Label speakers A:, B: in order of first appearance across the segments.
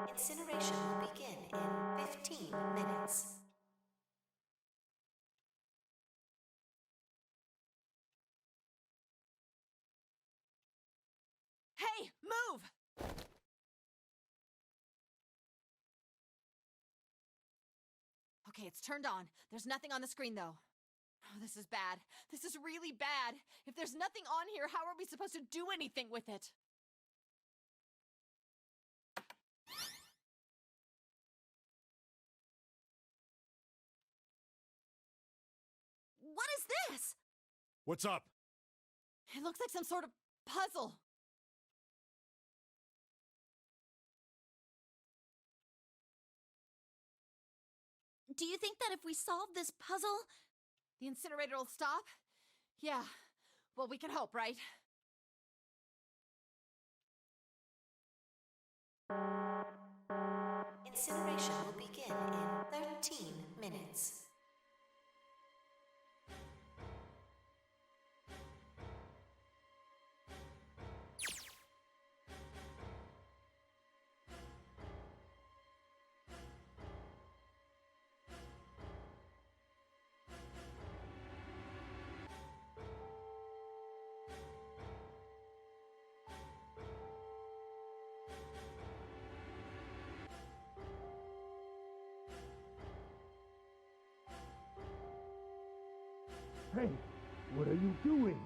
A: Incineration will begin in 15 minutes.
B: Hey, move! Okay, it's turned on. There's nothing on the screen, though. Oh, this is bad. This is really bad. If there's nothing on here, how are we supposed to do anything with it? What is this?
C: What's up?
B: It looks like some sort of puzzle. Do you think that if we solve this puzzle, the incinerator will stop? Yeah. Well, we can hope, right?
A: Incineration will begin in 13 minutes.
D: Hey, what are you doing?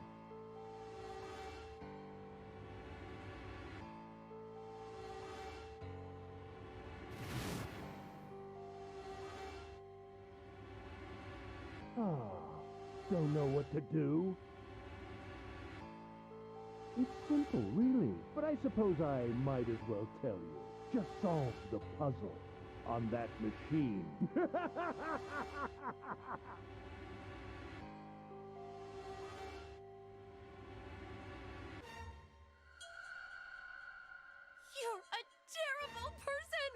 D: Don't know what to do? It's simple, really. But I suppose I might as well tell you. Just solve the puzzle on that machine.
B: You're a terrible person!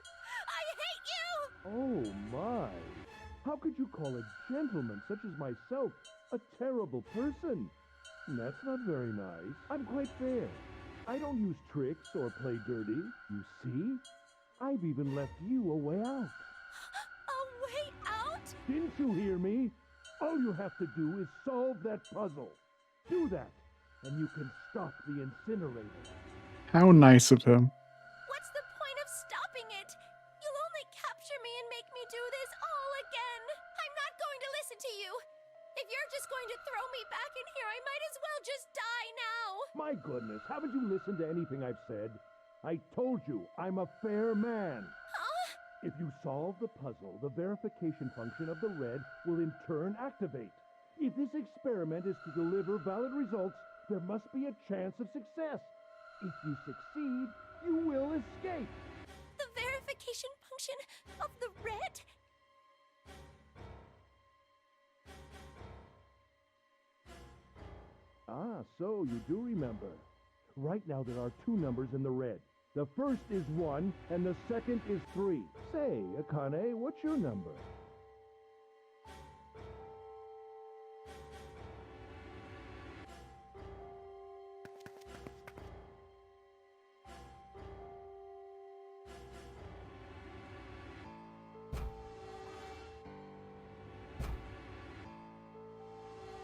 B: I hate you!
D: Oh my! How could you call a gentleman such as myself a terrible person? That's not very nice. I'm quite fair. I don't use tricks or play dirty. You see? I've even left you a way out.
B: A way out?
D: Didn't you hear me? All you have to do is solve that puzzle. Do that, and you can stop the incinerator.
E: How nice of him.
B: What's the point of stopping it? You'll only capture me and make me do this all again. I'm not going to listen to you. If you're just going to throw me back in here, I might as well just die now.
D: My goodness, haven't you listened to anything I've said? I told you, I'm a fair man.
B: Huh?
D: If you solve the puzzle, the verification function of the red will in turn activate. If this experiment is to deliver valid results, there must be a chance of success. If you succeed, you will escape.
B: The verification function of the red?
D: Ah, so you do remember. Right now there are two numbers in the red. The first is 1, and the second is 3. Say, Akane, what's your number?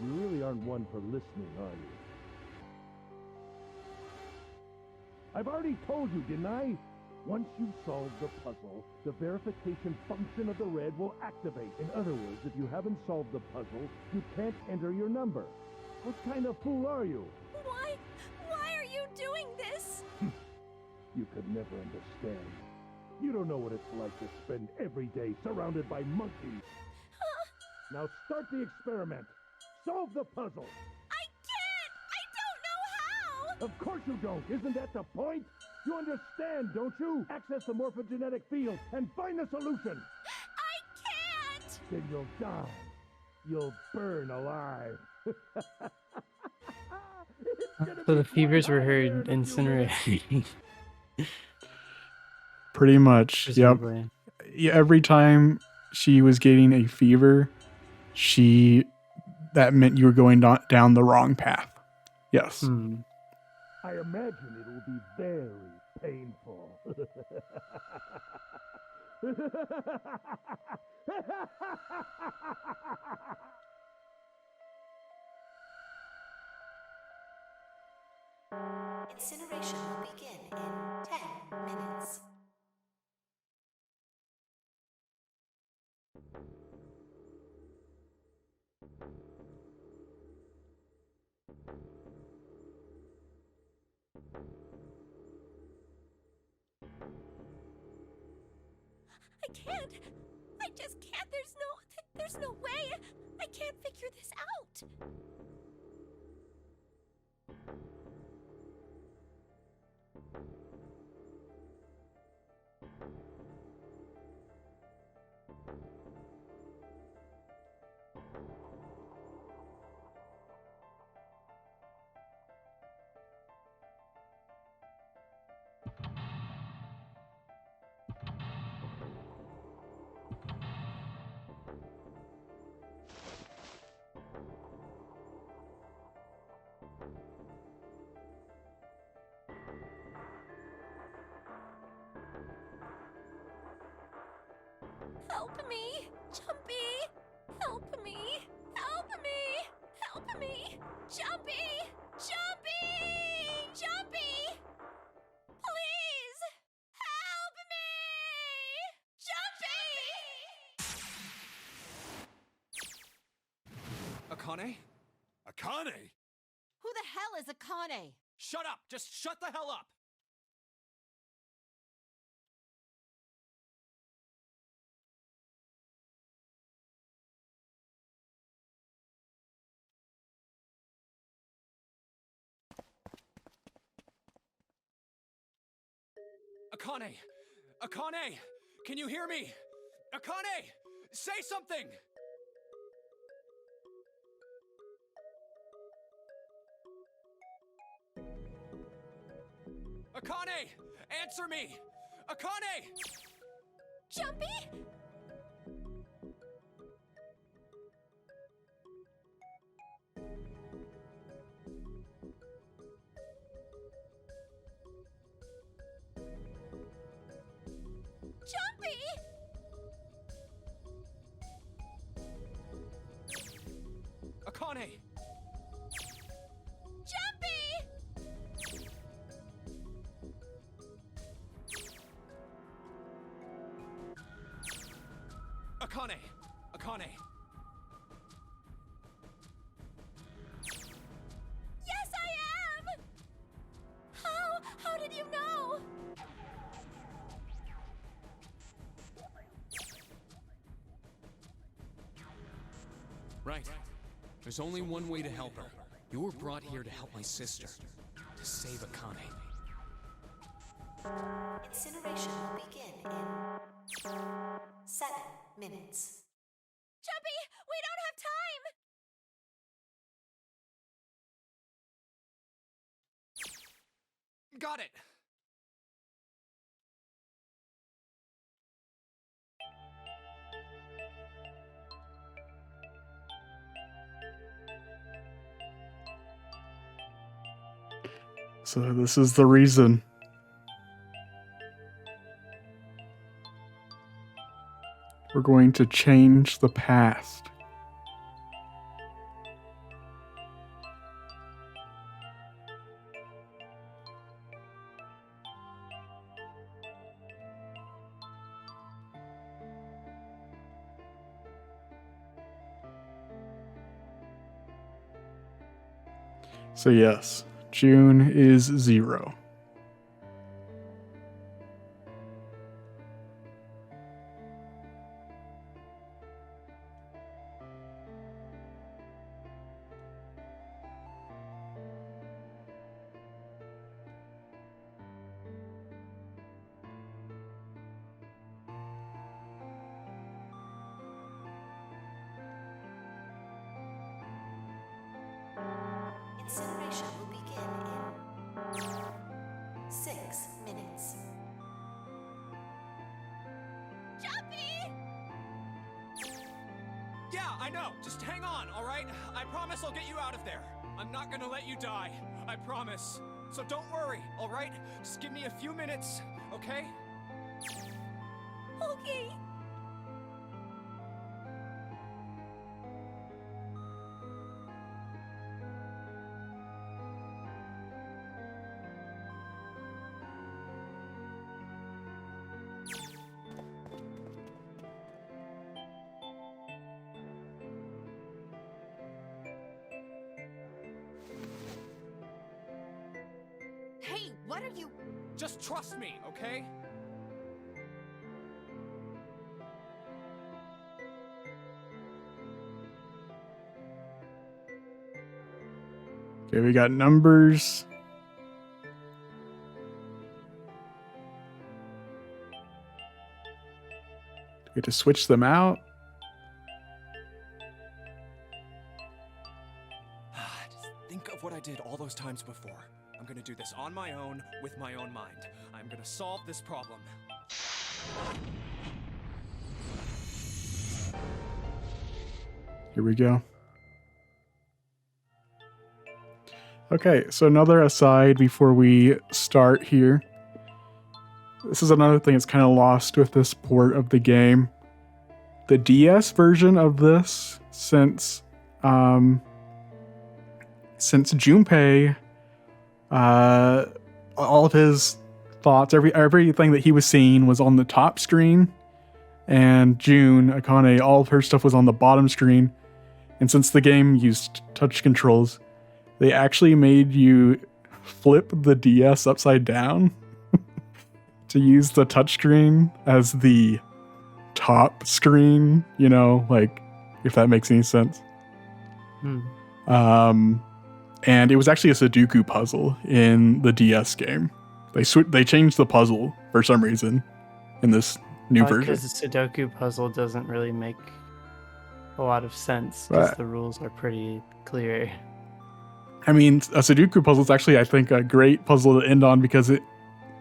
D: You really aren't one for listening, are you? I've already told you, didn't I? Once you solve the puzzle, the verification function of the red will activate. In other words, if you haven't solved the puzzle, you can't enter your number. What kind of fool are you?
B: Why are you doing this?
D: You could never understand. You don't know what it's like to spend every day surrounded by monkeys. Now start the experiment. Solve the puzzle.
B: I can't! I don't know how!
D: Of course you don't. Isn't that the point? You understand, don't you? Access the morphogenetic field and find the solution.
B: I can't!
D: Then you'll die. You'll burn alive.
F: So the fevers were her incinerating.
E: Pretty much. Yep.
F: Presumably.
E: Yeah, every time she was getting a fever, that meant you were going down the wrong path. Yes.
D: I imagine it will be very painful.
A: Incineration will begin in 10 minutes.
B: I can't. I just can't. There's no way. I can't figure this out. Help me! Jumpy! Help me! Help me! Help me! Jumpy! Jumpy! Jumpy! Please! Help me! Jumpy!
C: Akane?
G: Akane?
H: Who the hell is Akane?
C: Shut up! Just shut the hell up! Akane! Akane! Can you hear me? Akane! Say something! Akane! Answer me! Akane!
B: Jumpy? Jumpy!
C: Akane!
B: Jumpy!
C: Akane! Akane!
B: Yes, I am! How did you know?
C: Right. There's only one way to help her. You were brought here to help my sister. To save Akane.
A: Incineration will begin in 7 minutes.
B: Jumpy, we don't have time!
C: Got it!
E: So this is the reason. We're going to change the past. So yes, June is 0.
A: Incineration will begin in 6 minutes.
B: Jumpy!
C: Yeah, I know. Just hang on, alright? I promise I'll get you out of there. I'm not gonna let you die. I promise. So don't worry, alright? Just give me a few minutes, okay?
B: Okay.
H: Hey, what are you...
C: Just trust me, okay?
E: Okay, we got numbers. We get to switch them out.
C: Just think of what I did all those times before. I'm gonna do this on my own, with my own mind. I'm gonna solve this problem.
E: Here we go. Okay, so another aside before we start here. This is another thing that's kind of lost with this port of the game. The DS version of this, since Junpei, all of his thoughts, everything that he was seeing was on the top screen, and June Akane, all of her stuff was on the bottom screen. And since the game used touch controls, they actually made you flip the DS upside down to use the touchscreen as the top screen, you know, like, if that makes any sense. And it was actually a Sudoku puzzle in the DS game. They changed the puzzle for some reason in this new version.
F: Because the Sudoku puzzle doesn't really make a lot of sense, because the rules are pretty clear.
E: I mean, a Sudoku puzzle is actually, I think, a great puzzle to end on because it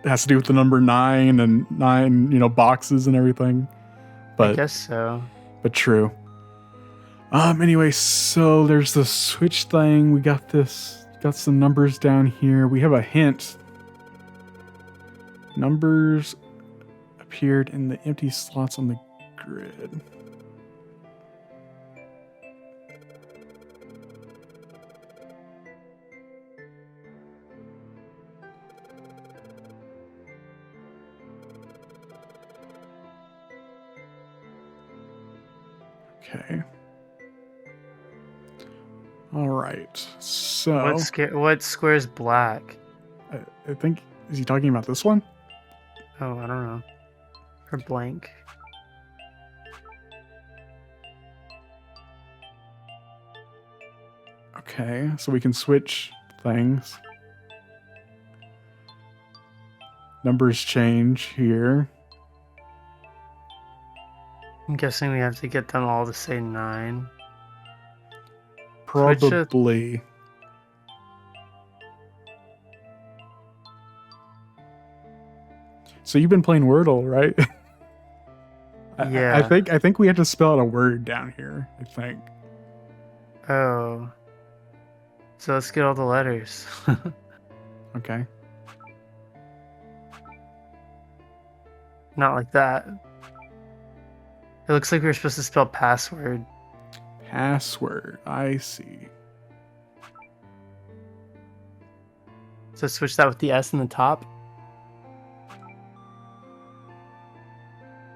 E: has to do with the number 9 and 9, you know, boxes and everything. But
F: I guess so.
E: But true. Anyway, so there's the switch thing. We got some numbers down here. We have a hint. Numbers appeared in the empty slots on the grid. Okay. All right. So
F: what square is black?
E: I think, is he talking about this one?
F: Oh, I don't know. Or blank.
E: Okay, so we can switch things. Numbers change here.
F: I'm guessing we have to get them all to say 9.
E: Probably. So you've been playing Wordle, right?
F: Yeah.
E: I think we have to spell out a word down here, I think.
F: Oh. So let's get all the letters.
E: Okay.
F: Not like that. It looks like we were supposed to spell password.
E: Password. I see.
F: So switch that with the S in the top.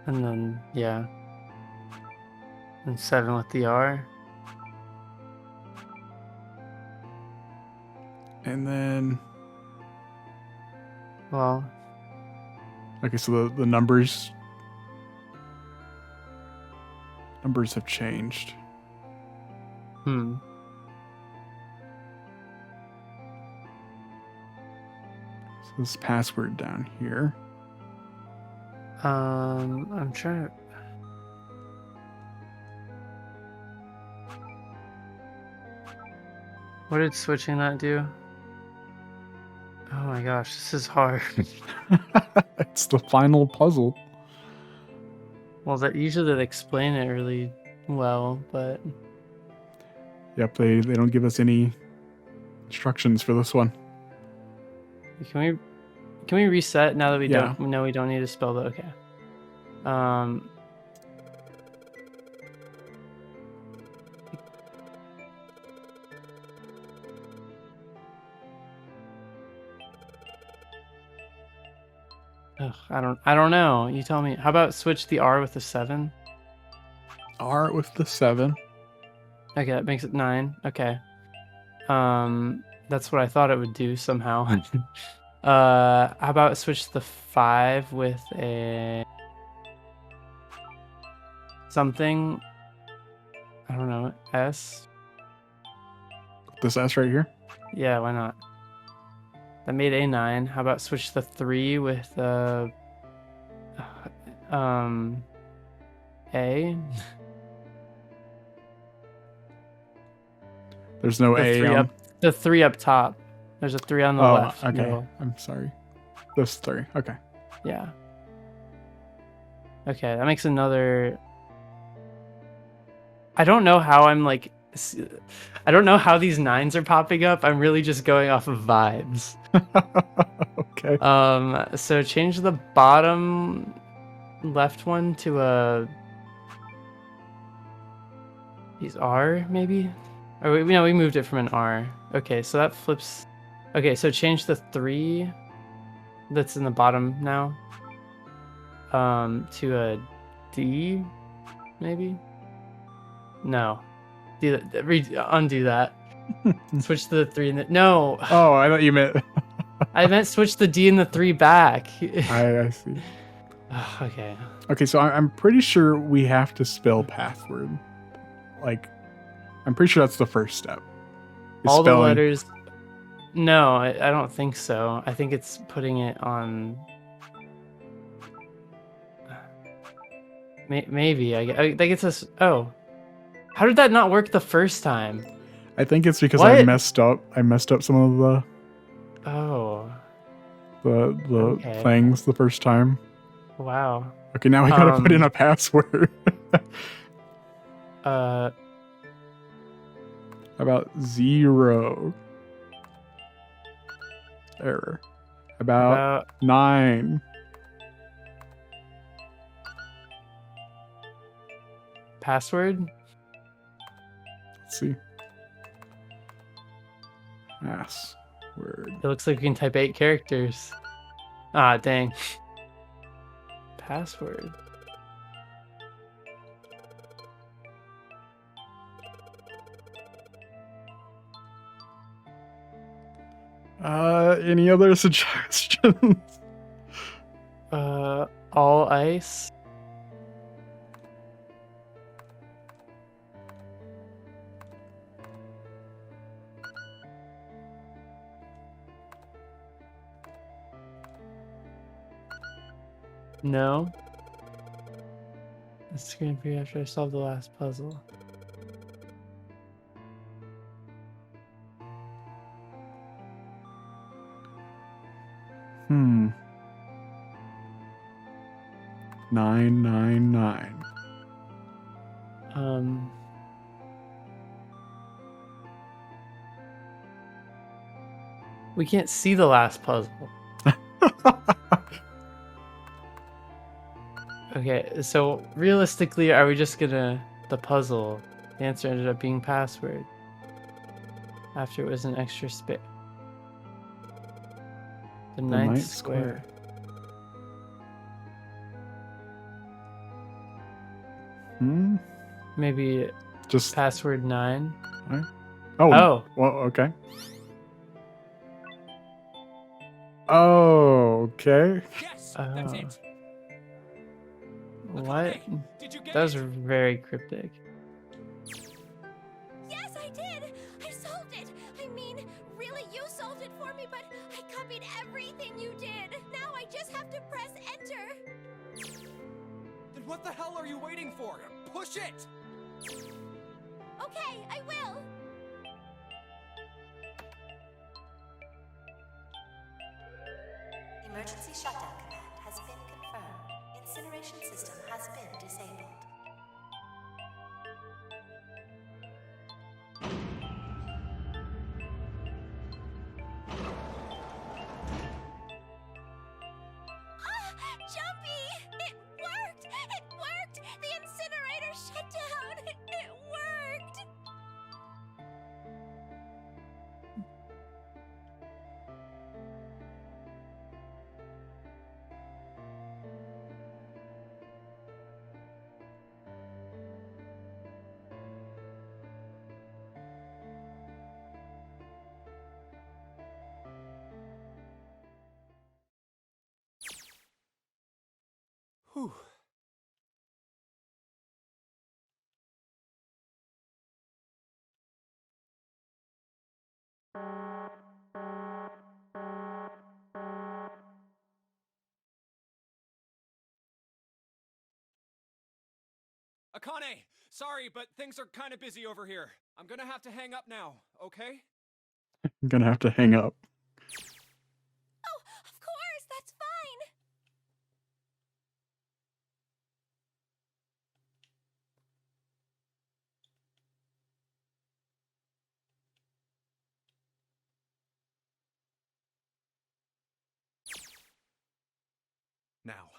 F: And then, yeah. And 7 with the R.
E: And then...
F: Well...
E: Okay, so the numbers... Numbers have changed.
F: Hmm.
E: So this password down here.
F: I'm trying to... What did switching that do? Oh my gosh, this is hard.
E: It's the final puzzle.
F: Well, usually they explain it really well, but...
E: Yep, they don't give us any instructions for this one.
F: Can we reset now that we
E: Yeah.
F: don't know we don't need to spell that? Okay. Um. Ugh, I don't know. You tell me. How about switch the R with the 7?
E: R with the 7.
F: Okay, that makes it 9. Okay. That's what I thought it would do somehow. How about switch the 5 with a something? I don't know. S.
E: This S right here.
F: Yeah, why not? That made a 9. How about switch the 3 with A?
E: There's no A on.
F: The 3 up top. There's a 3 on the left.
E: Okay.
F: middle.
E: I'm sorry. This 3. Okay.
F: Yeah. Okay, that makes another. I don't know how I'm like. I don't know how these 9s are popping up. I'm really just going off of vibes.
E: Okay.
F: So change the bottom left one to a. These R maybe. Or we moved it from an R. Okay, so that flips. Okay, so change the 3 that's in the bottom now to a D, maybe? No. Undo that. Switch to the 3 and the... No!
E: Oh, I thought you meant...
F: I meant switch the D and the 3 back.
E: I see.
F: Okay.
E: Okay, so I'm pretty sure we have to spell password. Like, I'm pretty sure that's the first step.
F: All the letters... No, I don't think so. I think it's putting it on... Maybe. I think it's a... Oh. How did that not work the first time?
E: I think it's because
F: What?
E: I messed up. I messed up some of the
F: Okay.
E: things the first time.
F: Wow.
E: Okay, now I gotta put in a password.
F: Uh.
E: About 0. Error. About 9.
F: Password?
E: Let's see. Password.
F: It looks like we can type 8 characters. Ah, dang. Password.
E: Any other suggestions?
F: All ice. No. The screen preview after I solve the last puzzle.
E: Hmm. 999.
F: We can't see the last puzzle. Okay, so realistically, are we just gonna the puzzle? The answer ended up being password. After it was an extra space. The ninth square. Maybe
E: Just
F: password 9.
E: Oh. Well, okay. Oh, okay.
C: Yes, that's it.
F: What?
C: Did you get
F: That was
C: it?
F: very cryptic.
B: Yes, I did! I solved it! I mean, really, you solved it for me, but I copied everything you did! Now I just have to press enter!
C: Then what the hell are you waiting for? Push it!
B: Okay, I will!
A: Emergency shutdown command has been confirmed. Incineration system has been disabled.
C: Akane, sorry, but things are kind of busy over here. I'm gonna have to hang up now, okay?
E: I'm gonna have to hang up.
B: Oh, of course, that's fine.
C: Now.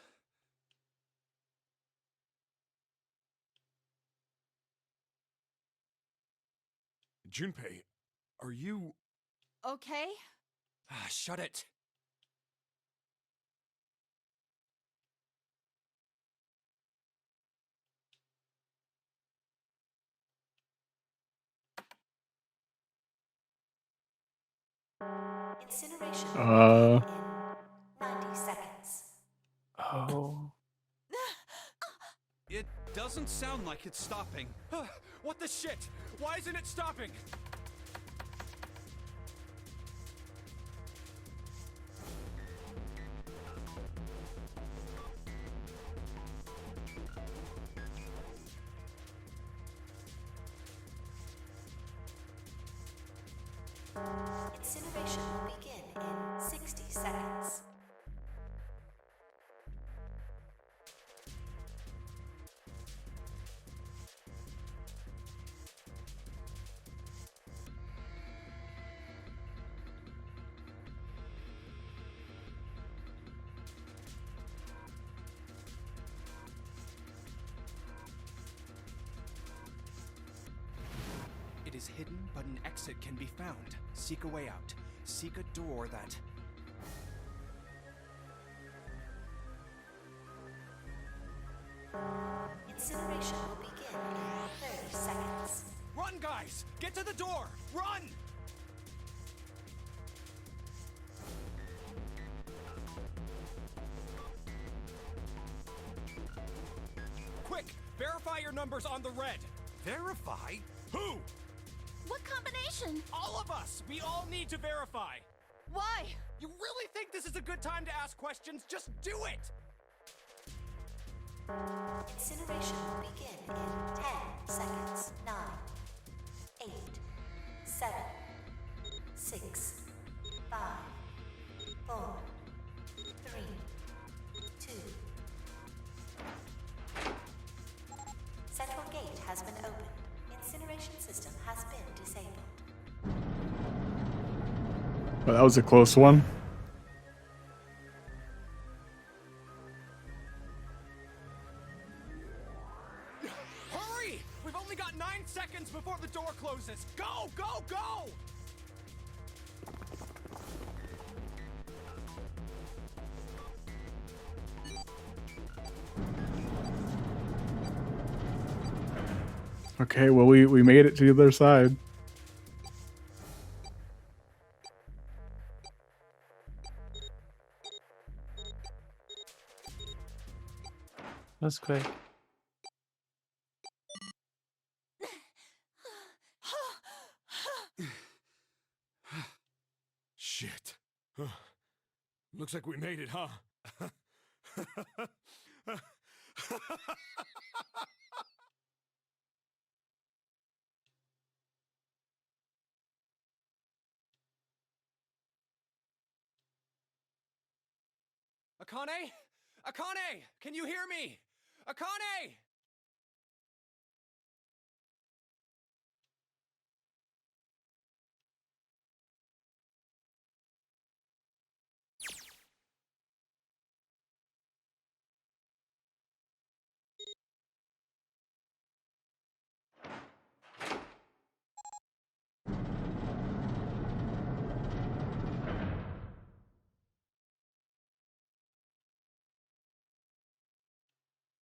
C: Junpei, are you...
H: Okay.
C: Ah, shut it.
A: Incineration will begin in 90 seconds.
F: Oh.
C: It doesn't sound like it's stopping. What the shit? Why isn't it stopping?
A: Incineration will begin in 60 seconds.
G: It is hidden, but an exit can be found. Seek a way out. Seek a door that...
A: Incineration will begin in 30 seconds.
C: Run, guys! Get to the door! Run! Quick! Verify your numbers on the red!
G: Verify?
C: Who?
B: What combination?
C: All of us! We all need to verify!
H: Why?
C: You really think this is a good time to ask questions? Just do it!
A: Incineration will begin in 10 seconds. 9, 8, 7, 6, 5, 4, 3, 2. Central gate has been opened. Incineration system has been disabled.
E: Well, that was a close one.
C: Hurry! We've only got 9 seconds before the door closes! Go, go, go!
E: Okay, well, we made it to the other side.
F: That's quick.
C: Shit. Looks like we made it, huh? Akane? Akane! Can you hear me? Akane!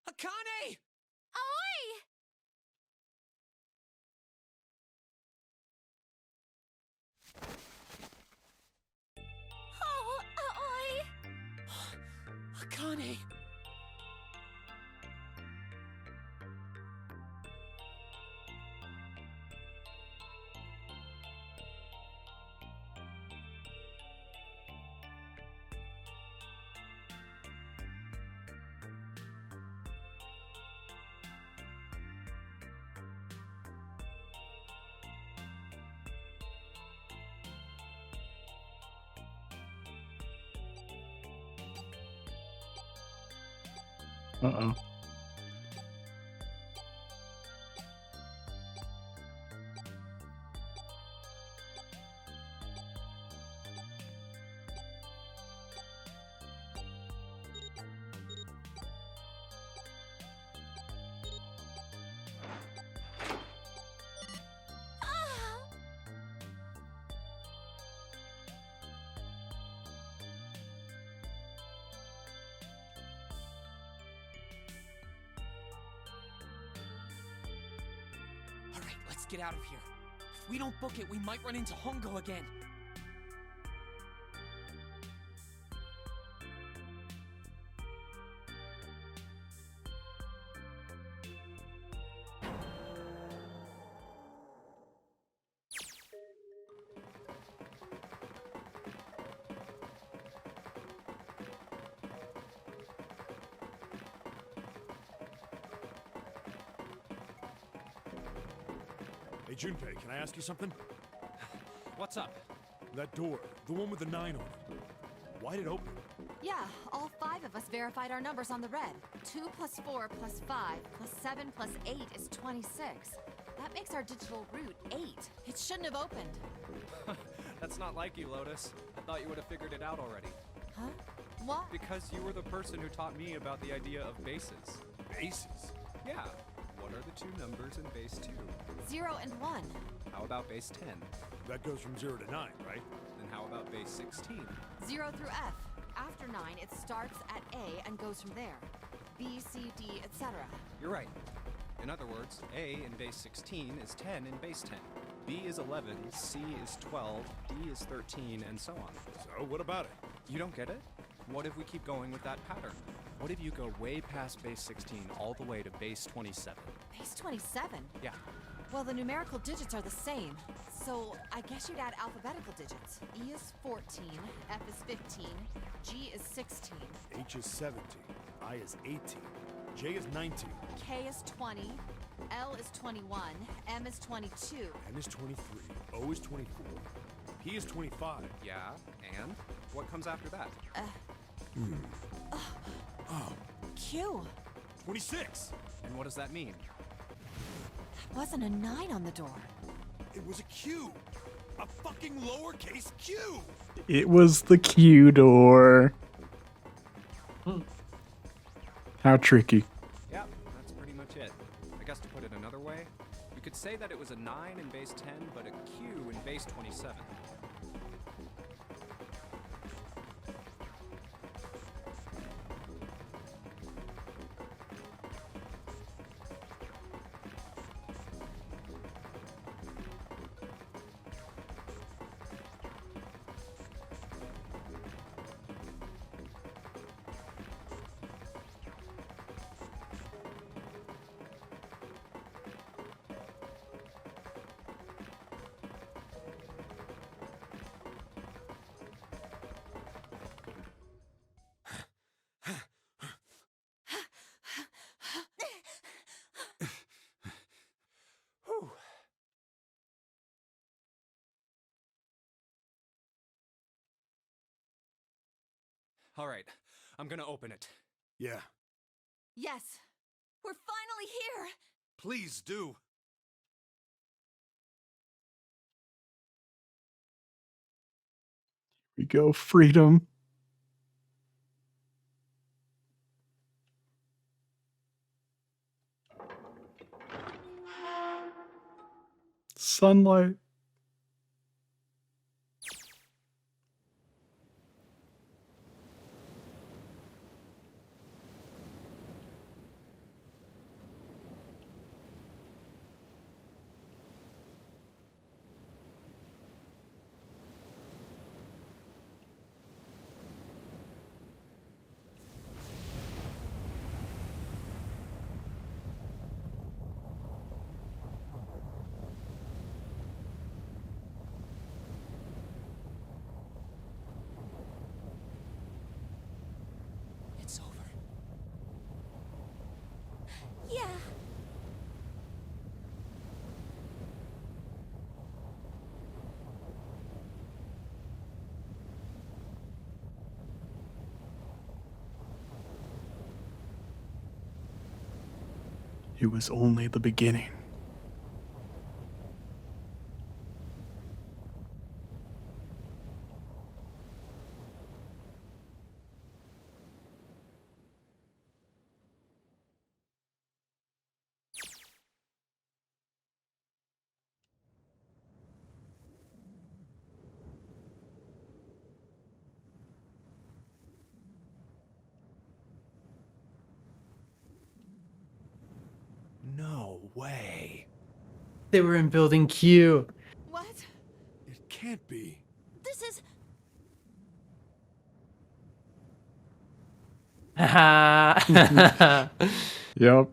C: Akane!
B: Oi! Oh, oi!
C: Akane!
E: Uh-oh.
C: Alright, let's get out of here. If we don't book it, we might run into Hongo again.
D: Hey, Junpei, can I ask you something?
C: What's up?
D: That door, the one with the 9 on it. Why'd it open?
H: Yeah, all 5 of us verified our numbers on the red. 2 plus 4 plus 5 plus 7 plus 8 is 26. That makes our digital route 8. It shouldn't have opened.
G: That's not like you, Lotus. I thought you would have figured it out already.
H: Huh? What?
G: Because you were the person who taught me about the idea of bases.
D: Bases?
G: Yeah. What are the 2 numbers in base 2?
H: 0 and 1.
G: How about base 10?
D: That goes from 0 to 9, right?
G: Then how about base 16?
H: 0 through F. After 9, it starts at A and goes from there. B, C, D, etc.
G: You're right. In other words, A in base 16 is 10 in base 10. B is 11, C is 12, D is 13, and so on.
D: So, what about it?
G: You don't get it? What if we keep going with that pattern? What if you go way past base 16 all the way to base 27?
H: Base 27?
G: Yeah.
H: Well, the numerical digits are the same. So, I guess you'd add alphabetical digits. E is 14, F is 15, G is 16,
D: H is 17, I is 18, J is 19,
H: K is 20, L is 21, M is 22.
D: N is 23, O is 24, P is 25.
G: Yeah, and? What comes after that?
H: Q!
D: 26!
G: And what does that mean?
H: Wasn't a 9 on the door.
D: It was a Q! A fucking lowercase Q!
E: It was the Q door. How tricky.
G: Yep, that's pretty much it. I guess to put it another way, you could say that it was a 9 in base 10, but a Q in base 27. Whew. All right, I'm gonna open it.
D: Yeah,
H: Yes! We're finally here!
D: please do.
E: We go, freedom. Sunlight.
C: It's over.
B: Yeah.
E: It was only the beginning.
I: No way.
F: They were in building Q.
H: What?
I: It can't be.
H: This is.
E: Yep,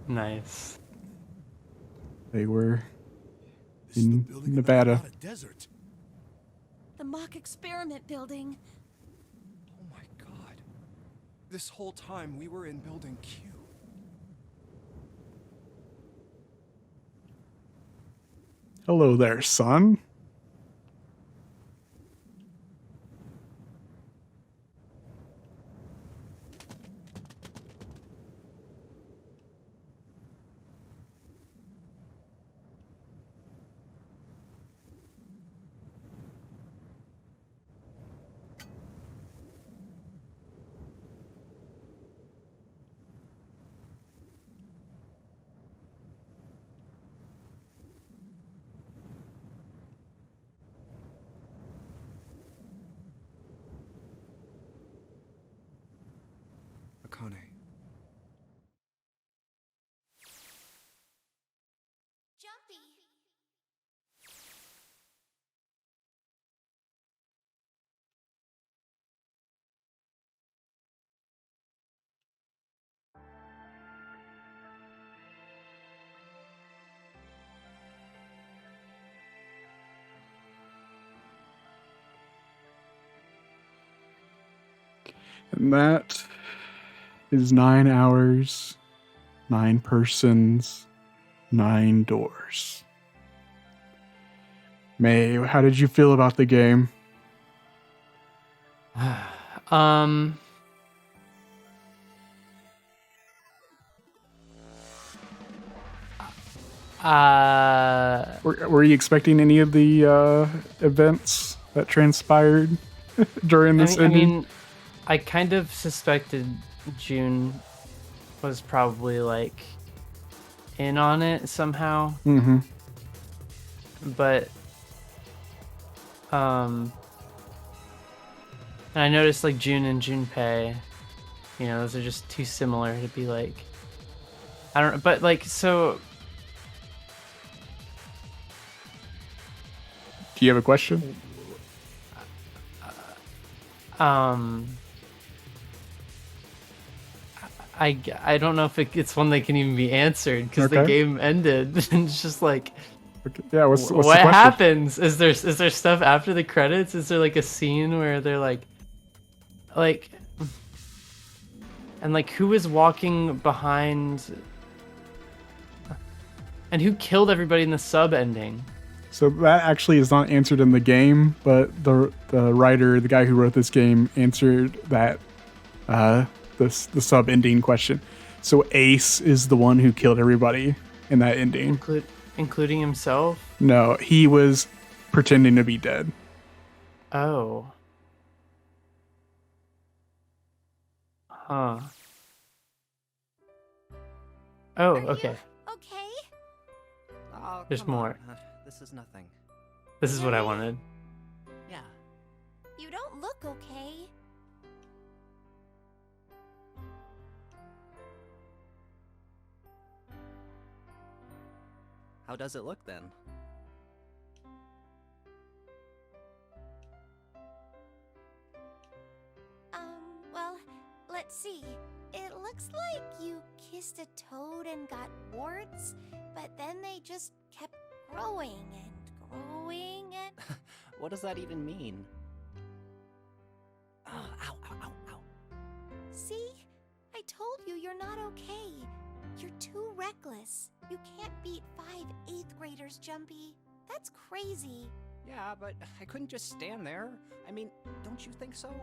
F: Nice.
E: they were
I: This is the
E: in
I: building in
E: Nevada.
I: the Nevada desert.
H: The mock experiment building.
G: Oh my god. This whole time we were in building Q.
E: Hello there, son.
G: Akane.
B: Jumpy.
E: And that is 9 hours, 9 persons, 9 doors. May, how did you feel about the game? Were you expecting any of the events that transpired during this
F: I
E: ending?
F: mean, I kind of suspected June was probably like in on it somehow,
E: Mm-hmm.
F: but and I noticed like June and Junpei, you know, those are just too similar to be like, I don't, but like, so
E: Do you have a question?
F: I don't know if it's one that can even be answered because the
E: Okay.
F: game ended and it's just like,
E: Okay. Yeah, what's the
F: what
E: question?
F: happens? Is there stuff after the credits? Is there like a scene where they're like, and like who is walking behind, and who killed everybody in the sub ending?
E: So that actually is not answered in the game, but the writer, the guy who wrote this game, answered that the sub ending question. So Ace is the one who killed everybody in that ending.
F: Including himself?
E: No, he was pretending to be dead.
F: Oh. Huh. Oh, okay.
B: Okay.
G: Oh,
F: There's
G: come on.
F: more.
G: This is nothing.
F: This is what I wanted.
G: Yeah.
B: You don't look okay.
G: How does it look then?
B: Well, let's see. It looks like you kissed a toad and got warts, but then they just kept growing and growing and...
G: What does that even mean? Oh, ow, ow, ow, ow.
B: See? I told you you're not okay. You're too reckless. You can't beat 5 8th graders, Jumpy. That's crazy.
G: Yeah, but I couldn't just stand there. I mean, don't you think so?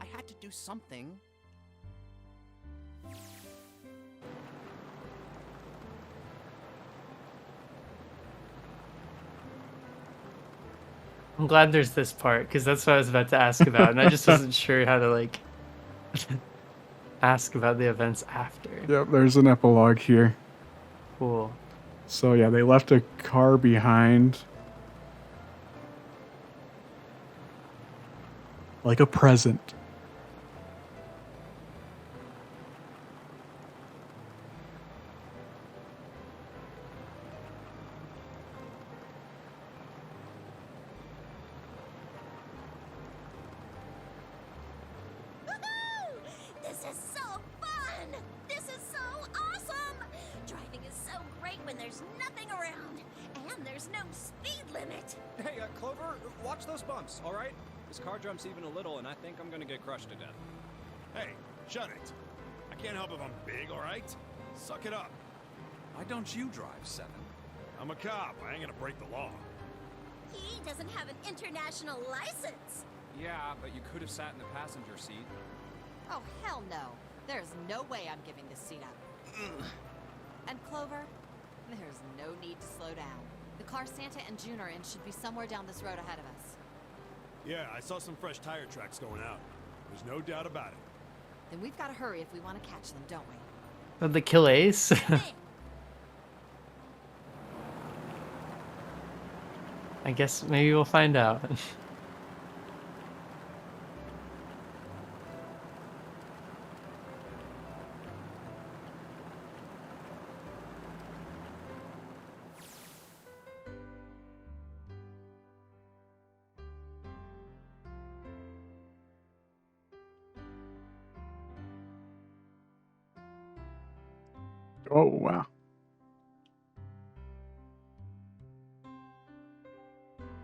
G: I had to do something.
F: I'm glad there's this part, because that's what I was about to ask about, and I just wasn't sure how to, like, ask about the events after.
E: Yep, there's an epilogue here.
F: Cool.
E: So yeah, they left a car behind. Like a present.
B: This is so fun! This is so awesome! Driving is so great when there's nothing around, and there's no speed limit.
G: Hey, Clover, watch those bumps, all right? This car jumps even a little, and I think I'm gonna get crushed to death.
I: Hey, shut it. I can't help if I'm big, all right? Suck it up.
J: Why don't you drive, Seven?
I: I'm a cop. I ain't gonna break the law.
B: He doesn't have an international license.
G: Yeah, but you could have sat in the passenger seat.
H: Oh, hell no. There's no way I'm giving this seat up. And Clover, there's no need to slow down. The car Santa and June are in should be somewhere down this road ahead of us.
I: Yeah, I saw some fresh tire tracks going out. There's no doubt about it.
H: Then we've got to hurry if we want to catch them, don't we?
F: Did they kill Ace? I guess maybe we'll find out.
E: Oh, wow.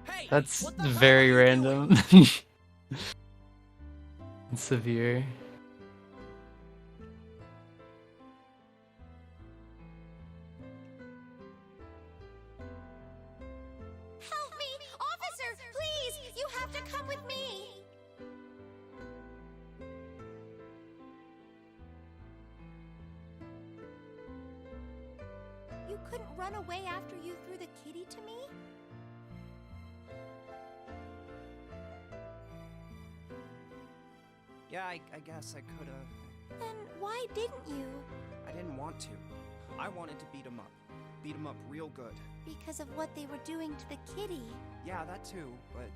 J: Hey,
F: That's
J: what the hell
F: very
J: are you doing?
F: random. And severe.
B: Help me! Officer, please! You have to come with me! You couldn't run away after you threw the kitty to me?
G: Yeah, I guess I could have.
B: Then why didn't you?
G: I didn't want to. I wanted to beat him up. Beat him up real good.
B: Because of what they were doing to the kitty.
G: Yeah, that too, but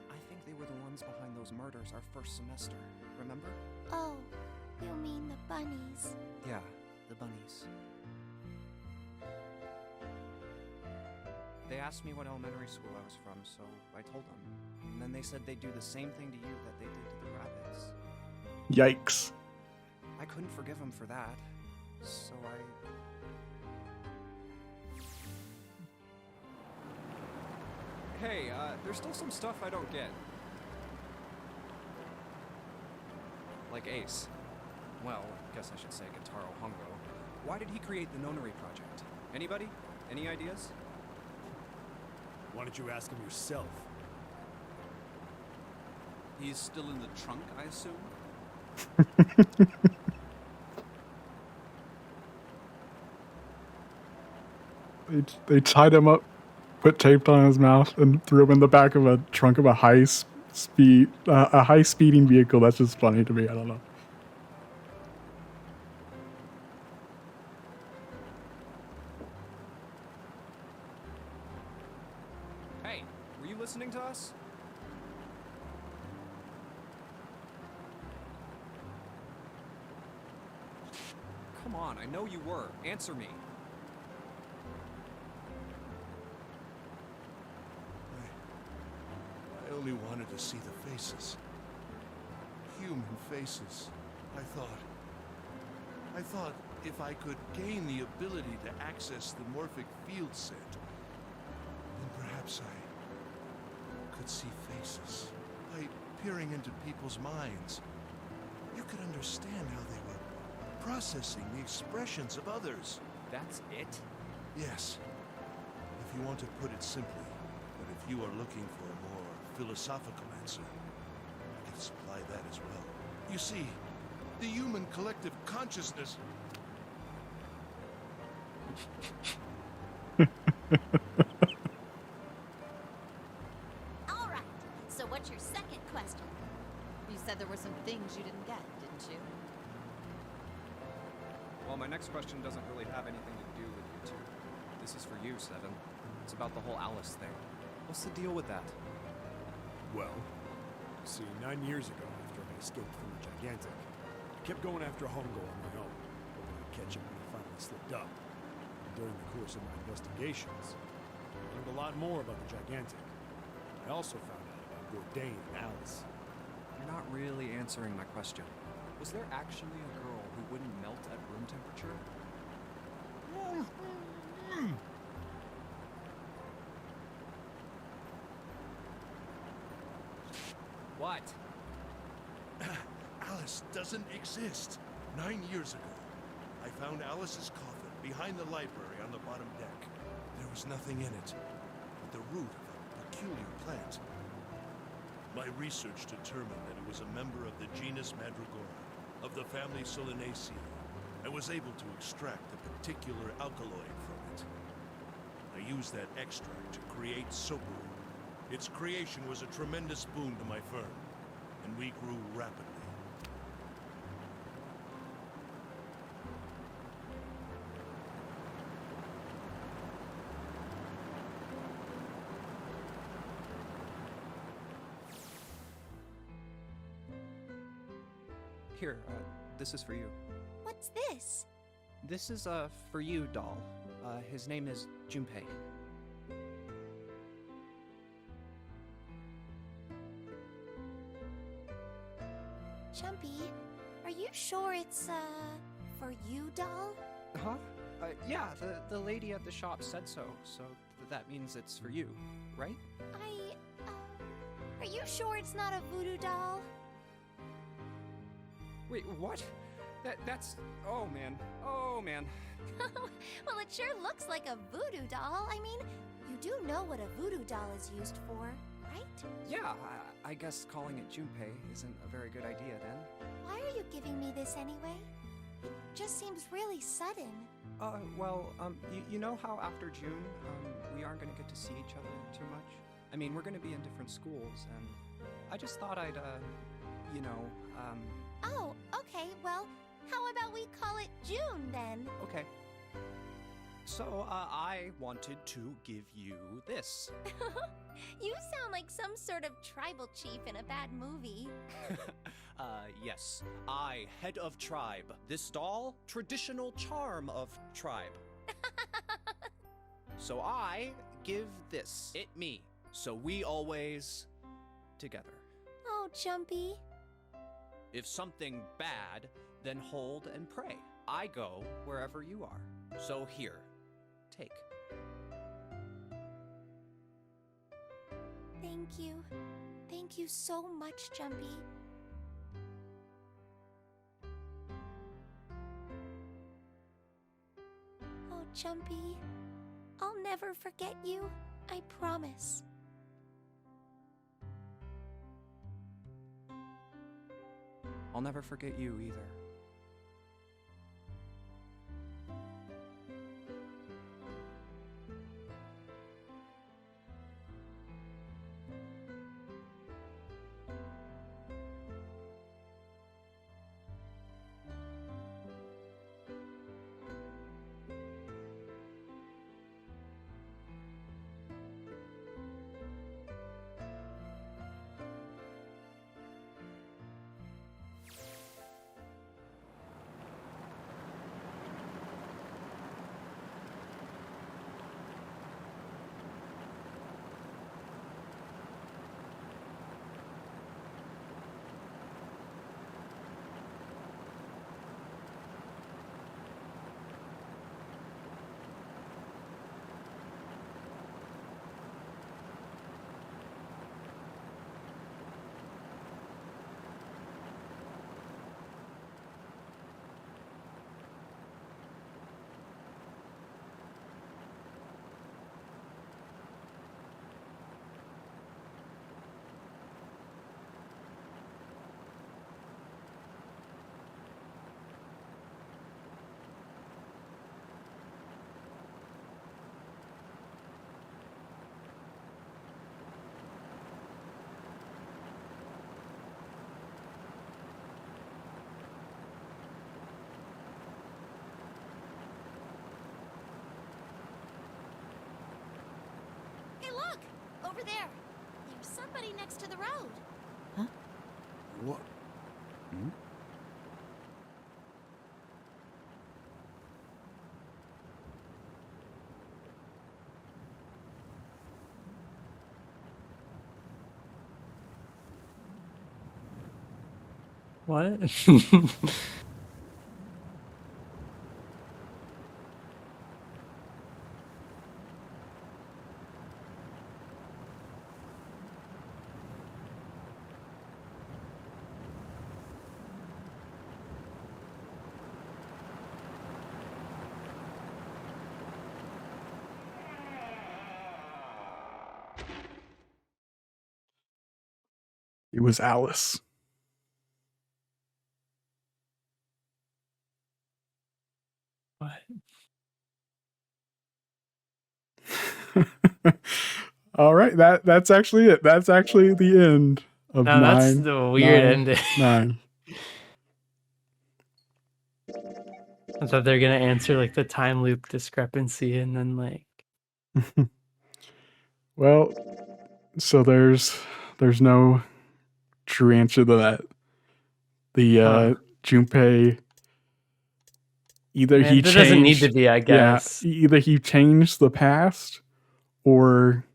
G: I think they were the ones behind those murders our first semester. Remember?
B: Oh, you mean the bunnies.
G: Yeah, the bunnies. They asked me what elementary school I was from, so I told them. And then they said they'd do the same thing to you that they did to the rabbits.
E: Yikes.
G: I couldn't forgive them for that, so Hey, there's still some stuff I don't get. Like Ace. Well, I guess I should say Gentaro Hongo. Why did he create the Nonary Project? Anybody? Any ideas?
I: Why don't you ask him yourself?
J: He's still in the trunk, I assume?
E: They tied him up, put tape on his mouth, and threw him in the back of a trunk of a high speeding vehicle. That's just funny to me. I don't know.
G: Hey, were you listening to us? Come on, I know you were. Answer me.
I: I only wanted to see the faces. Human faces. I thought if I could gain the ability to access the morphic field set, then perhaps I could see faces. By peering into people's minds, you could understand how they were processing the expressions of others.
G: That's it?
I: Yes. If you want to put it simply, but if you are looking for a more philosophical answer, I can supply that as well. You see, the human collective consciousness...
B: about your second question?
H: You said there were some things you didn't get, didn't you?
G: Well, my next question doesn't really have anything to do with you two. This is for you, Seven. It's about the whole Alice thing. What's the deal with that?
K: Well, see, 9 years ago, after I escaped from the Gigantic, I kept going after Hongo on my own, hoping I'd catch him when he finally slipped up. And during the course of my investigations, I learned a lot more about the Gigantic. I also found out about Bourdain and Alice.
G: You're not really answering my question. Was there actually a girl who wouldn't melt at room temperature? What?
I: Alice doesn't exist. 9 years ago, I found Alice's coffin behind the library on the bottom deck. There was nothing in it but the root of a peculiar plant. My research determined that it was a member of the genus Mandragora, of the family Solanaceae. I was able to extract a particular alkaloid from it. I used that extract to create Sopu. Its creation was a tremendous boon to my firm, and we grew rapidly.
G: Here, this is for you.
B: What's this?
G: This is, for you, doll. His name is Junpei.
B: Jumpy, are you sure it's, for you, doll?
G: Huh? Yeah, the lady at the shop said so, so that means it's for you, right?
B: Are you sure it's not a voodoo doll?
G: Wait, what? That's... Oh, man. Oh, man.
B: Well, it sure looks like a voodoo doll. I mean, you do know what a voodoo doll is used for, right?
G: Yeah, I guess calling it Junpei isn't a very good idea, then.
B: Why are you giving me this anyway? It just seems really sudden.
G: Well, you know how after June, we aren't gonna get to see each other too much? I mean, we're gonna be in different schools, and I just thought I'd, you know,
B: Oh, okay, well, how about we call it June, then?
G: Okay. So, I wanted to give you this.
B: You sound like some sort of tribal chief in a bad movie.
G: Yes. I, head of tribe. This doll, traditional charm of tribe. So I give this, it me. So we always together.
B: Oh, Jumpy.
G: If something bad, then hold and pray. I go wherever you are. So here, take.
B: Thank you. Thank you so much, Jumpy. Oh, Jumpy, I'll never forget you. I promise.
G: I'll never forget you either.
B: over there. There's somebody next to the road.
I: What? Hmm?
F: What?
E: It was Alice.
F: What?
E: All right, that's actually it. That's actually the end of
F: No, that's
E: 9.
F: the weird
E: 9,
F: ending.
E: 9.
F: I thought they're gonna answer like the time loop discrepancy, and then like.
E: Well, so there's no true answer to that. The Junpei, either
F: Man,
E: he
F: there doesn't need to
E: changed,
F: be, I guess.
E: either he changed the past, or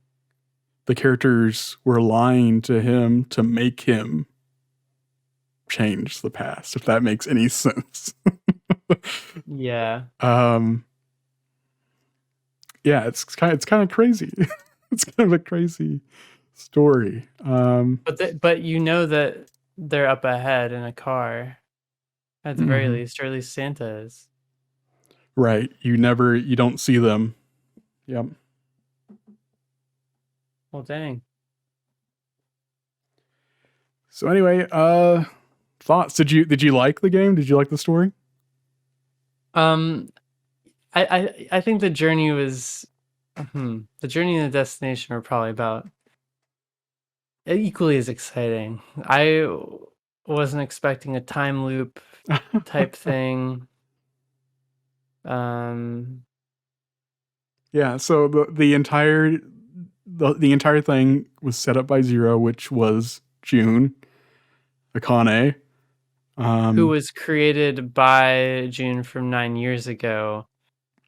E: the characters were lying to him to make him change the past, if that makes any sense.
F: Yeah.
E: Yeah, it's kind of crazy. It's kind of a crazy story.
F: But you know that they're up ahead in a car, at the very least, or at least Santa is.
E: Right. You don't see them. Yep.
F: Well, dang.
E: So anyway, thoughts? Did you like the game? Did you like the story?
F: I think the journey was, the journey and the destination were probably about equally as exciting. I wasn't expecting a time loop type thing.
E: Yeah. So the entire thing was set up by Zero, which was June Akane,
F: who was created by June from 9 years ago.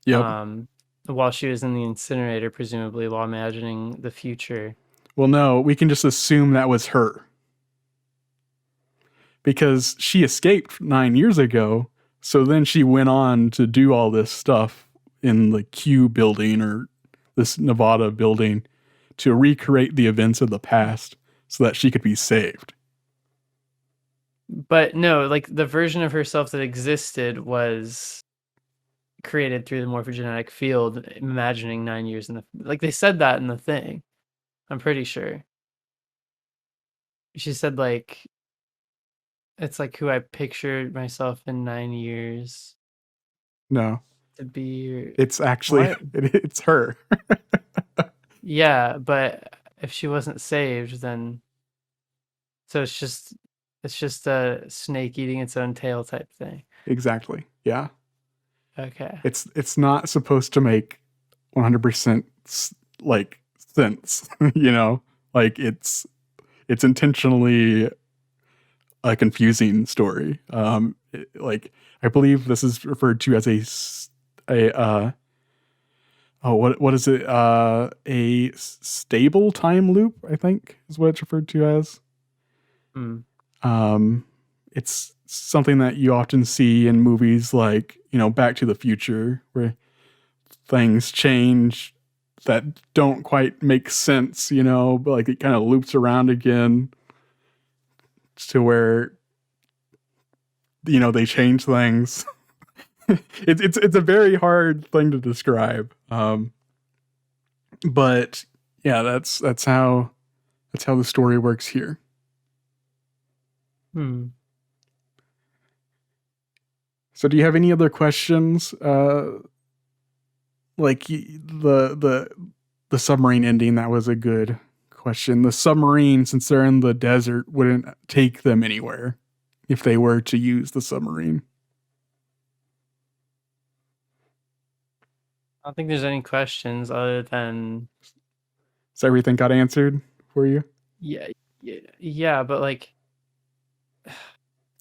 E: Yep.
F: While she was in the incinerator, presumably, while imagining the future.
E: Well, no, we can just assume that was her, because she escaped 9 years ago. So then she went on to do all this stuff in the Q building, or this Nevada building, to recreate the events of the past so that she could be saved.
F: But no, like the version of herself that existed was created through the morphogenetic field, imagining 9 years in the, like they said that in the thing. I'm pretty sure. She said like, it's like who I pictured myself in 9 years
E: No,
F: to be.
E: it's actually
F: What?
E: it's her.
F: Yeah, but if she wasn't saved, then so it's just a snake eating its own tail type thing.
E: Exactly. Yeah.
F: Okay.
E: It's not supposed to make 100% like sense, you know? Like it's intentionally a confusing story. Like I believe this is referred to as what is it? A stable time loop, I think is what it's referred to as. It's something that you often see in movies like, Back to the Future, where things change that don't quite make sense, but like it kind of loops around again to where, they change things. It's a very hard thing to describe. But yeah, that's how the story works here. So do you have any other questions? Like the submarine ending, that was a good question. The submarine, since they're in the desert, wouldn't take them anywhere if they were to use the submarine.
F: I don't think there's any questions other than
E: So everything got answered for you?
F: Yeah, but like,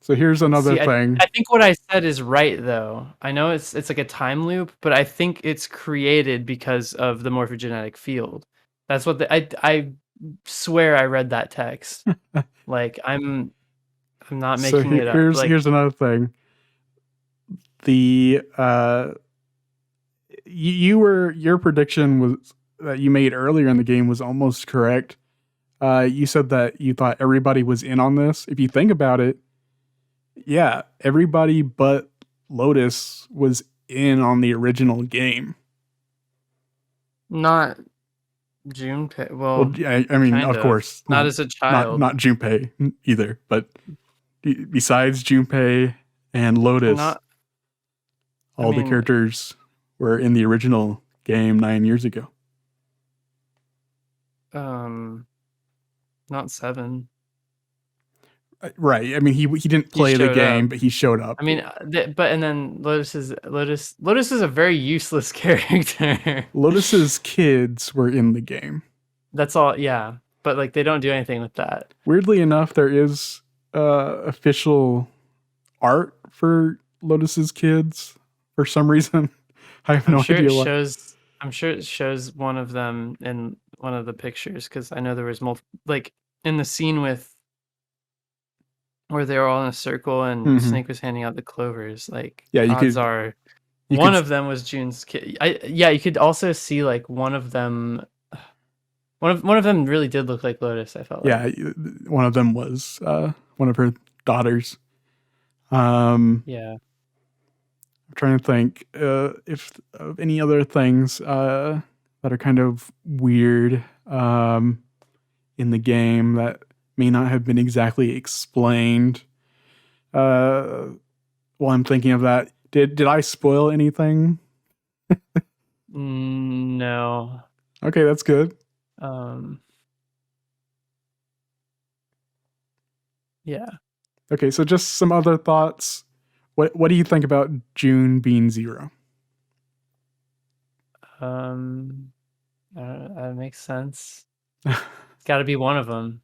E: So here's another
F: see,
E: thing.
F: I think what I said is right though. I know it's like a time loop, but I think it's created because of the morphogenetic field. That's what I swear I read that text. Like I'm not
E: So
F: making it up. Like
E: here's another thing. The your prediction was that you made earlier in the game was almost correct. You said that you thought everybody was in on this. If you think about it, yeah, everybody but Lotus was in on the original game.
F: not Junpei. Well,
E: Well, yeah, I mean,
F: kind
E: of course,
F: not as a child.
E: not Junpei either, but besides Junpei and Lotus,
F: Not.
E: all the
F: mean,
E: characters were in the original game 9 years ago.
F: Not 7.
E: Right. I mean, he didn't play the
F: showed
E: game,
F: up.
E: but he showed up.
F: I mean, but and then Lotus is a very useless character.
E: Lotus's kids were in the game.
F: That's all. Yeah, but like they don't do anything with that.
E: Weirdly enough, there is official art for Lotus's kids for some reason. I have no idea why.
F: I'm sure it shows one of them in one of the pictures because I know there was multiple. Like in the scene where they were all in a circle and Snake was handing out the clovers. Like odds are one of them was June's kid. You could also see like one of them. One of them really did look like Lotus. I felt like.
E: Yeah, one of them was one of her daughters.
F: Yeah.
E: I'm trying to think if of any other things that are kind of weird in the game that may not have been exactly explained. While I'm thinking of that, did I spoil anything?
F: No.
E: Okay, that's good.
F: Yeah.
E: Okay, so just some other thoughts. What do you think about June being 0?
F: That makes sense. It's got to be one of them,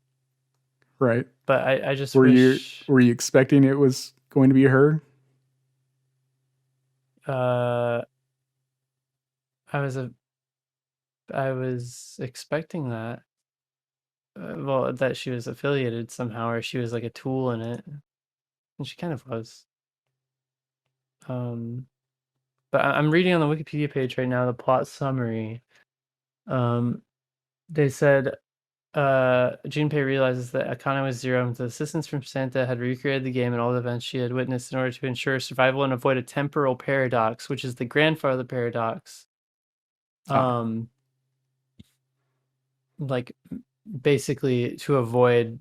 E: right?
F: But I just
E: were
F: wish...
E: you expecting it was going to be her?
F: I was expecting that. Well, that she was affiliated somehow, or she was like a tool in it, and she kind of was. But I'm reading on the Wikipedia page right now the plot summary. They said Junpei realizes that Akane was 0 and with assistance from Santa had recreated the game and all the events she had witnessed in order to ensure survival and avoid a temporal paradox, which is the grandfather paradox. Like basically to avoid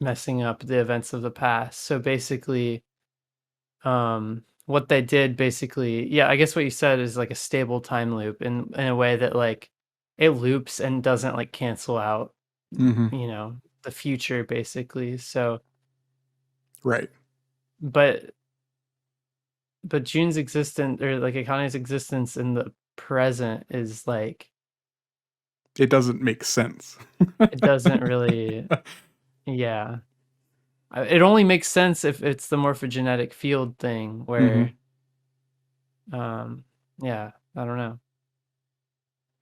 F: messing up the events of the past. So basically what they did basically, I guess what you said is like a stable time loop in a way that like it loops and doesn't like cancel out the future basically. So
E: right.
F: But June's existence, or like Akane's existence in the present, is like
E: it doesn't make sense.
F: It doesn't really. Yeah. It only makes sense if it's the morphogenetic field thing where I don't know.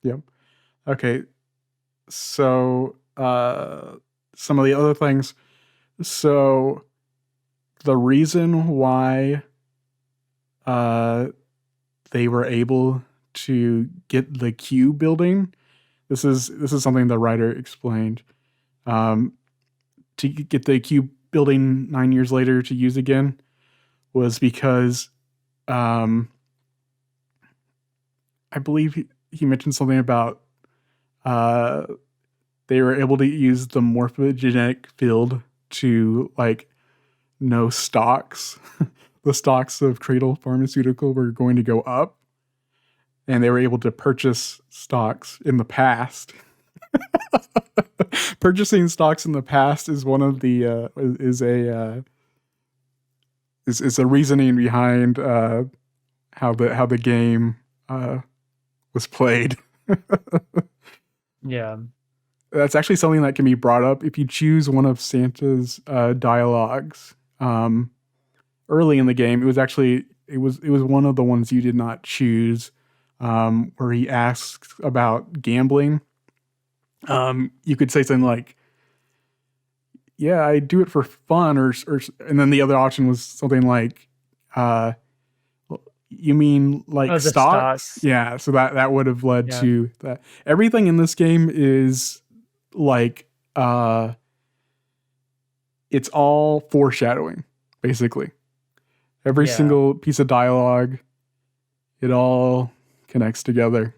E: Yep. Okay. So some of the other things. So the reason why they were able to get the Q building, this is something the writer explained. To get the Q building 9 years later to use again was because I believe he mentioned something about they were able to use the morphogenetic field to like know stocks. The stocks of Cradle Pharmaceutical were going to go up, and they were able to purchase stocks in the past. Purchasing stocks in the past is one of the is a reasoning behind how the game was played.
F: Yeah.
E: that's actually something that can be brought up if you choose one of Santa's dialogues. Early in the game, it was one of the ones you did not choose, where he asks about gambling. You could say something like, "Yeah, I do it for fun," or and then the other option was something like, "You mean like
F: Oh, the
E: stocks?"
F: stocks.
E: Yeah, so that would have led
F: Yeah.
E: to that. Everything in this game is like, it's all foreshadowing, basically. Every
F: Yeah.
E: single piece of dialogue, it all connects together.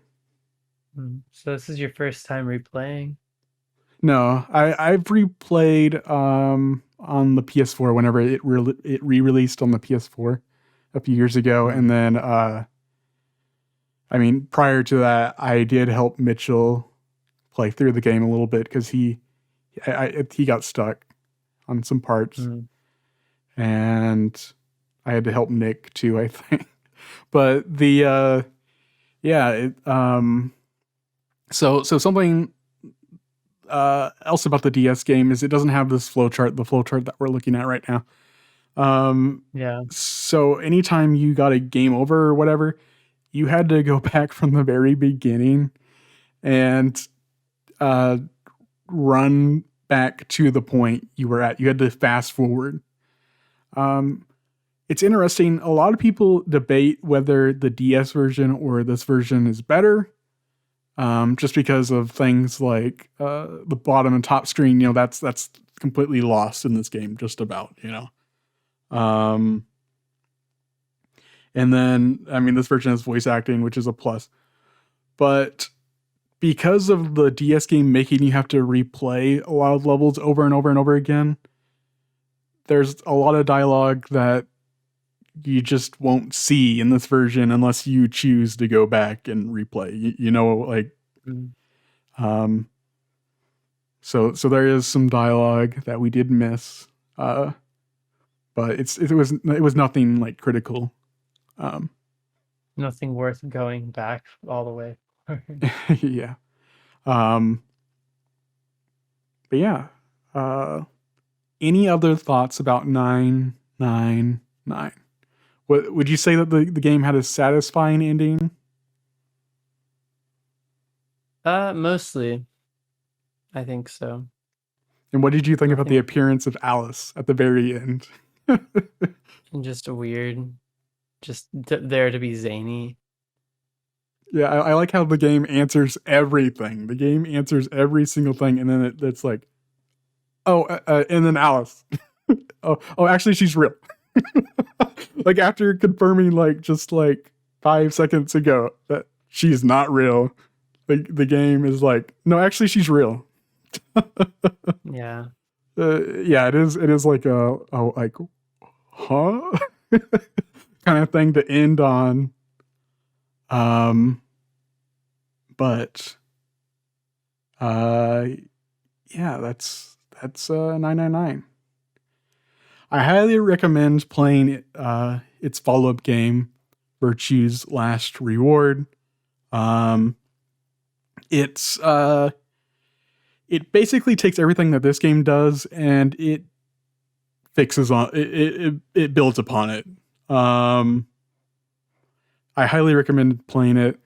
F: So this is your first time replaying?
E: No, I've replayed on the PS4 whenever it re-released on the PS4 a few years ago, and then I mean, prior to that, I did help Mitchell play through the game a little bit because he got stuck on some parts, and I had to help Nick too, I think. But the so something else about the DS game is it doesn't have this flowchart, the flowchart that we're looking at right now.
F: Yeah.
E: So anytime you got a game over or whatever, you had to go back from the very beginning and run back to the point you were at. You had to fast forward. It's interesting. A lot of people debate whether the DS version or this version is better. Just because of things like the bottom and top screen, that's completely lost in this game, just about, and then, I mean, this version has voice acting, which is a plus. But because of the DS game making you have to replay a lot of levels over and over and over again, there's a lot of dialogue that you just won't see in this version unless you choose to go back and replay. So there is some dialogue that we did miss, but it was nothing like critical.
F: Nothing worth going back all the way.
E: Yeah. But yeah. Any other thoughts about 999? What would you say that the game had a satisfying ending?
F: Mostly. I think so.
E: And what did you think about the appearance of Alice at the very end?
F: Just weird. Just there to be zany.
E: Yeah, I like how the game answers everything. The game answers every single thing, and then it's like, and then Alice. oh, actually, she's real. Like after confirming, just 5 seconds ago that she's not real, the game is like, no, actually, she's real.
F: Yeah.
E: Yeah, it is like like, huh? kind of thing to end on. But yeah, that's 999. I highly recommend playing its follow-up game, Virtue's Last Reward. It basically takes everything that this game does and it fixes on it builds upon it. I highly recommend playing it.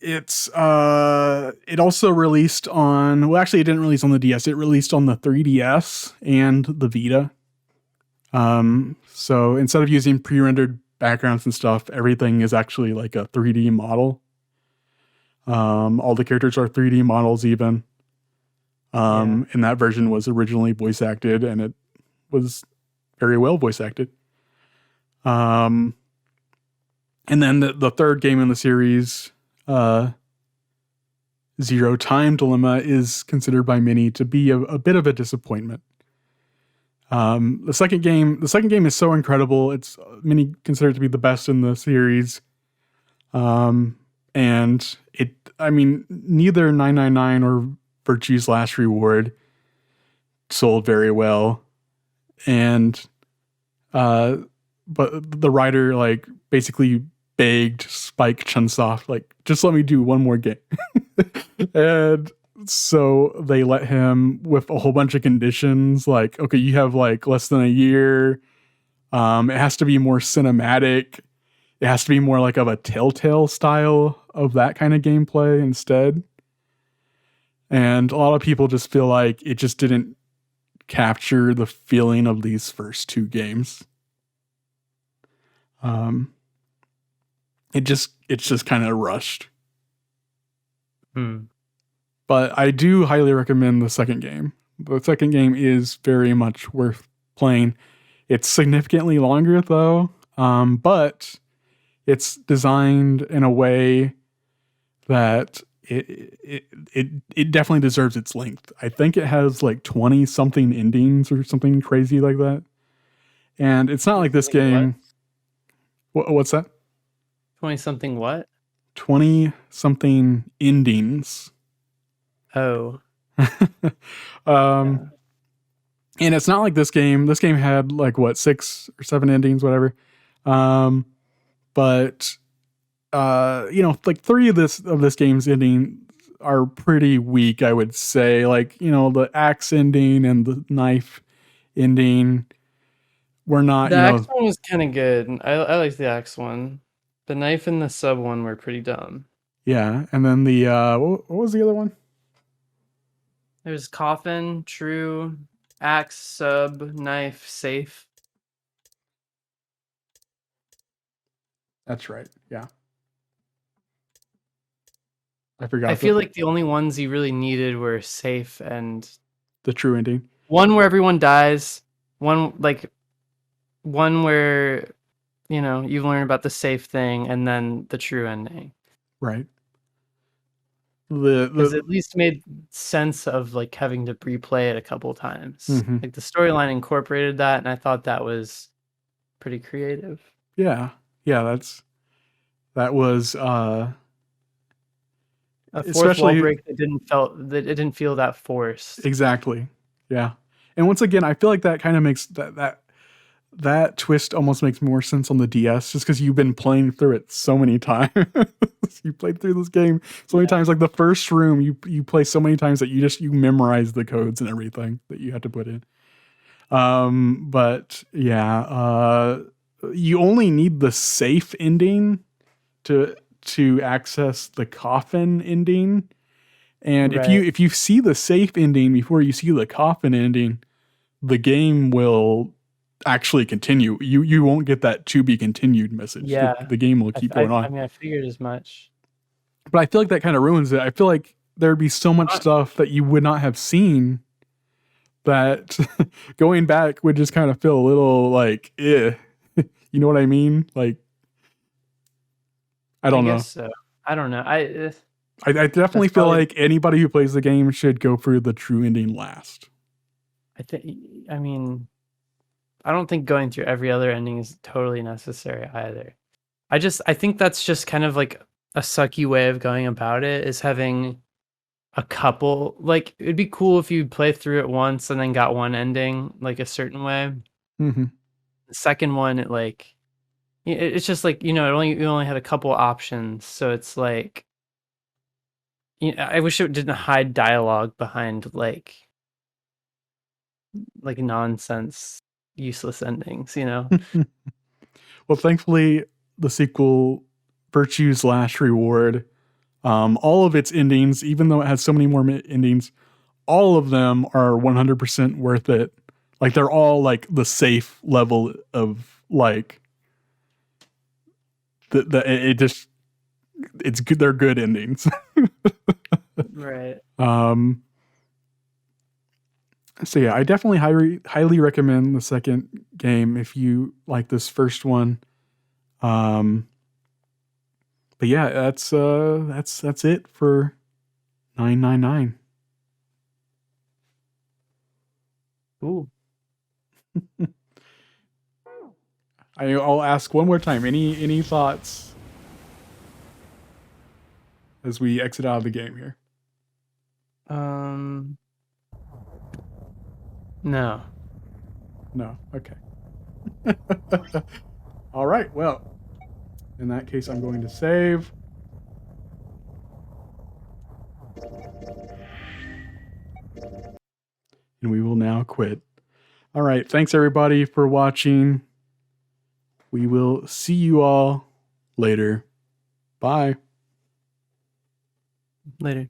E: It also released on, well, actually it didn't release on the DS. It released on the 3DS and the Vita. So instead of using pre-rendered backgrounds and stuff, everything is actually like a 3D model. All the characters are 3D models even. And that version was originally voice acted and it was very well voice acted. And then the third game in the series, Zero Time Dilemma, is considered by many to be a bit of a disappointment. The second game is so incredible. It's many consider it to be the best in the series. And neither 999 or Virtue's Last Reward sold very well. And, but the writer basically begged Spike Chunsoft, just let me do one more game. And so they let him with a whole bunch of conditions, like, okay, you have like less than a year. It has to be more cinematic. It has to be more like of a Telltale style of that kind of gameplay instead. And a lot of people just feel like it just didn't capture the feeling of these first two games. It's just kind of rushed. But I do highly recommend the second game. The second game is very much worth playing. It's significantly longer though, but it's designed in a way that it definitely deserves its length. I think it has like 20 something endings or something crazy like that. And it's not like this game. What's that?
F: 20 something what?
E: 20 something endings.
F: Oh.
E: And it's not like this game. This game had like 6 or 7 endings, whatever. But like 3 of this game's ending are pretty weak, I would say. Like, the axe ending and the knife ending were not.
F: The axe one was kind of good. I liked the axe one. The knife and the sub one were pretty dumb.
E: Yeah, and then the what was the other one?
F: There's coffin, true, axe, sub, knife, safe.
E: That's right. Yeah. I forgot.
F: I feel like the only ones he really needed were safe and
E: the true ending.
F: One where everyone dies. One where you learn about the safe thing, and then the true ending.
E: Right.
F: Because at least made sense of like having to replay it a couple times.
E: Mm-hmm.
F: Like the storyline incorporated that, and I thought that was pretty creative.
E: Yeah, that was
F: a fourth wall break that didn't feel that forced.
E: Exactly. Yeah. And once again, I feel like that kind of makes that twist almost makes more sense on the DS, just because you've been playing through it so many times. You played through this game so many times. Like the first room, you play so many times that you memorize the codes and everything that you have to put in. But yeah, you only need the safe ending to access the coffin ending. And
F: right.
E: if you see the safe ending before you see the coffin ending, the game will actually continue. You won't get that to be continued message.
F: Yeah,
E: the game will keep going on.
F: I mean, I figured as much.
E: But I feel like that kind of ruins it. I feel like there'd be so much stuff that you would not have seen that going back would just kind of feel a little like, you know what I mean? Like, I don't know.
F: So. I don't know.
E: I definitely feel like anybody who plays the game should go for the true ending last.
F: I mean, I don't think going through every other ending is totally necessary either. I think that's just kind of like a sucky way of going about it, is having a couple. Like, it'd be cool if you play through it once and then got one ending like a certain way.
E: Mm-hmm.
F: The second one, it's just like, you only had a couple options, so it's like, I wish it didn't hide dialogue behind like nonsense, useless endings,
E: Well, thankfully, the sequel, Virtue's Last Reward, all of its endings, even though it has so many more endings, all of them are 100% worth it. Like, they're all like the safe level of like it's good. They're good endings.
F: Right.
E: So yeah, I definitely highly recommend the second game if you like this first one. But yeah, that's it for 999.
F: Ooh.
E: I'll ask one more time. Any thoughts as we exit out of the game here?
F: No.
E: Okay. All right. Well, in that case, I'm going to save. and we will now quit. All right. Thanks, everybody, for watching. We will see you all later. Bye.
F: Later.